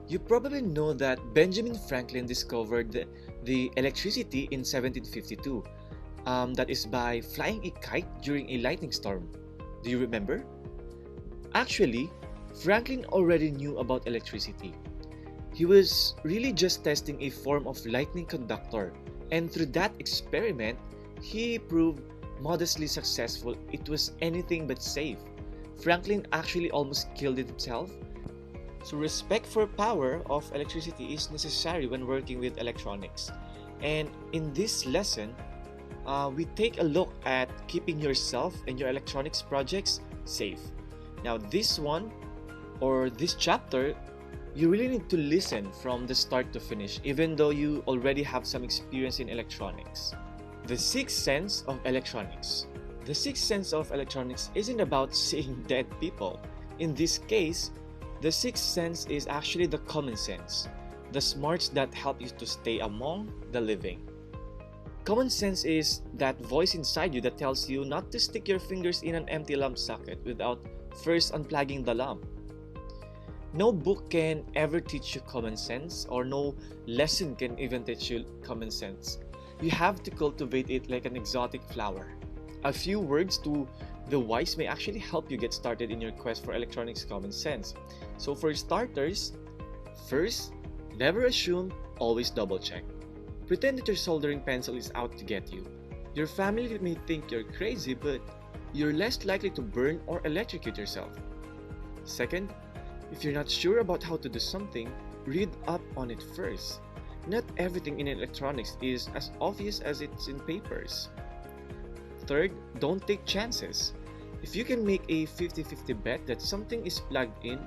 You probably know that Benjamin Franklin discovered the electricity in 1752. That is by flying a kite during a lightning storm. Do you remember? Actually, Franklin already knew about electricity. He was really just testing a form of lightning conductor, and through that experiment, he proved modestly successful it was anything but safe. Franklin actually almost killed himself. So respect for power of electricity is necessary when working with electronics. And in this lesson, we take a look at keeping yourself and your electronics projects safe. Now this chapter, you really need to listen from the start to finish, even though you already have some experience in electronics. The sixth sense of electronics. The sixth sense of electronics isn't about seeing dead people. In this case, the sixth sense is actually the common sense, the smarts that help you to stay among the living. Common sense is that voice inside you that tells you not to stick your fingers in an empty lamp socket without first unplugging the lamp. No book can ever teach you common sense, or no lesson can even teach you common sense. You have to cultivate it like an exotic flower. A few words to the wise may actually help you get started in your quest for electronics common sense. So for starters, first, never assume, always double check. Pretend that your soldering pencil is out to get you. Your family may think you're crazy, but you're less likely to burn or electrocute yourself. Second, if you're not sure about how to do something, read up on it first. Not everything in electronics is as obvious as it's in papers. Third, don't take chances. If you can make a 50-50 bet that something is plugged in,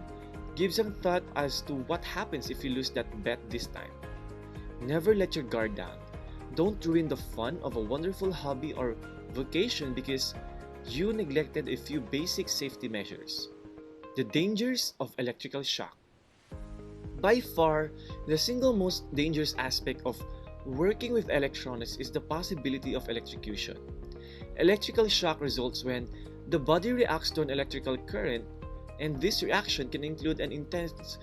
give some thought as to what happens if you lose that bet this time. Never let your guard down. Don't ruin the fun of a wonderful hobby or vocation because you neglected a few basic safety measures. The dangers of electrical shock. By far, the single most dangerous aspect of working with electronics is the possibility of electrocution. Electrical shock results when the body reacts to an electrical current, and this reaction can include an intense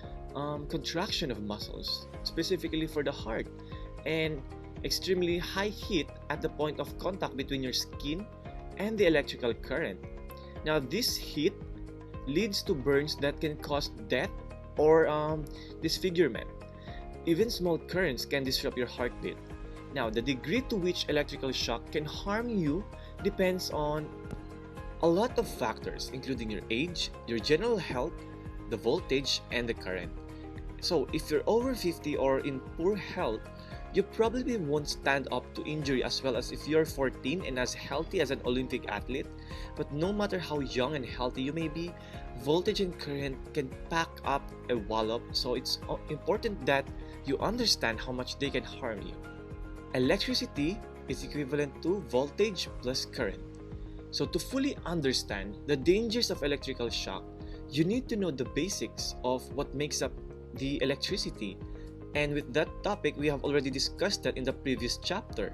contraction of muscles, specifically for the heart, and extremely high heat at the point of contact between your skin and the electrical current. Now, this heat leads to burns that can cause death or disfigurement. Even small currents can disrupt your heartbeat. Now, the degree to which electrical shock can harm you depends on a lot of factors, including your age, your general health, the voltage, and the current. So, if you're over 50 or in poor health, you probably won't stand up to injury as well as if you're 14 and as healthy as an Olympic athlete. But no matter how young and healthy you may be, voltage and current can pack up a wallop, so it's important that you understand how much they can harm you. Electricity is equivalent to voltage plus current. So to fully understand the dangers of electrical shock, you need to know the basics of what makes up the electricity. And with that topic, we have already discussed that in the previous chapter.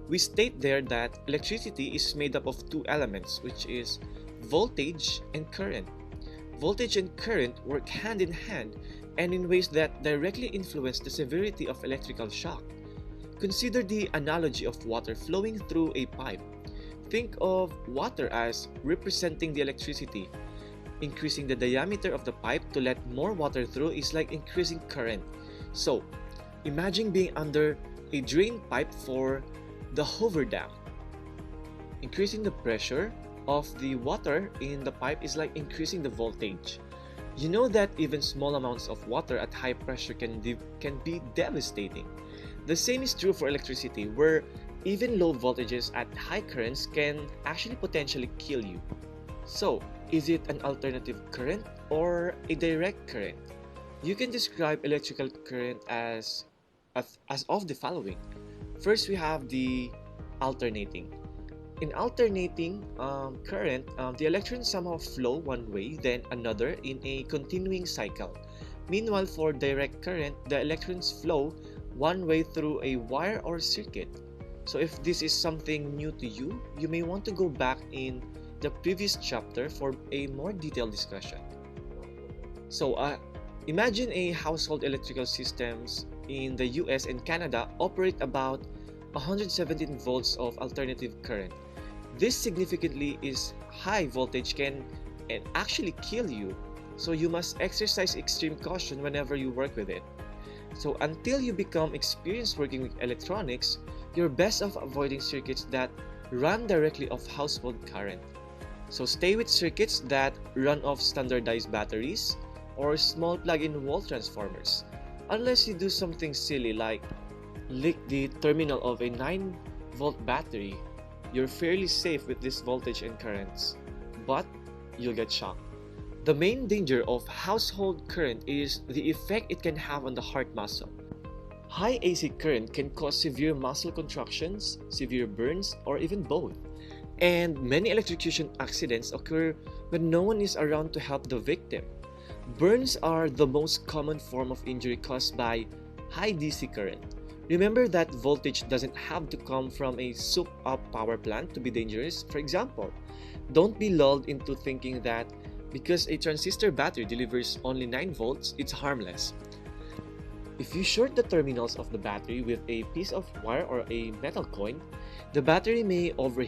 We state there that electricity is made up of two elements, which is voltage and current. Voltage and current work hand in hand and in ways that directly influence the severity of electrical shock. Consider the analogy of water flowing through a pipe. Think of water as representing the electricity. Increasing the diameter of the pipe to let more water through is like increasing current. So, imagine being under a drain pipe for the Hoover Dam. Increasing the pressure of the water in the pipe is like increasing the voltage. You know that even small amounts of water at high pressure can be devastating. The same is true for electricity, where even low voltages at high currents can actually potentially kill you. So, is it an alternative current or a direct current? You can describe electrical current as of the following. First, we have the alternating. In alternating current, the electrons somehow flow one way, then another in a continuing cycle. Meanwhile, for direct current, the electrons flow one way through a wire or circuit. So if this is something new to you, you may want to go back in the previous chapter for a more detailed discussion. So Imagine a household electrical systems in the US and Canada operate about 117 volts of alternative current. This significantly is high voltage can and actually kill you. So you must exercise extreme caution whenever you work with it. So until you become experienced working with electronics, you're best off avoiding circuits that run directly off household current. So stay with circuits that run off standardized batteries or small plug-in wall transformers. Unless you do something silly like leak the terminal of a 9-volt battery, you're fairly safe with this voltage and currents, but you'll get shocked. The main danger of household current is the effect it can have on the heart muscle. High AC current can cause severe muscle contractions, severe burns, or even both. And many electrocution accidents occur when no one is around to help the victim. Burns are the most common form of injury caused by high DC current. Remember that voltage doesn't have to come from a souped-up power plant to be dangerous. For example, don't be lulled into thinking that because a transistor battery delivers only 9 volts, it's harmless. If you short the terminals of the battery with a piece of wire or a metal coin, the battery may overheat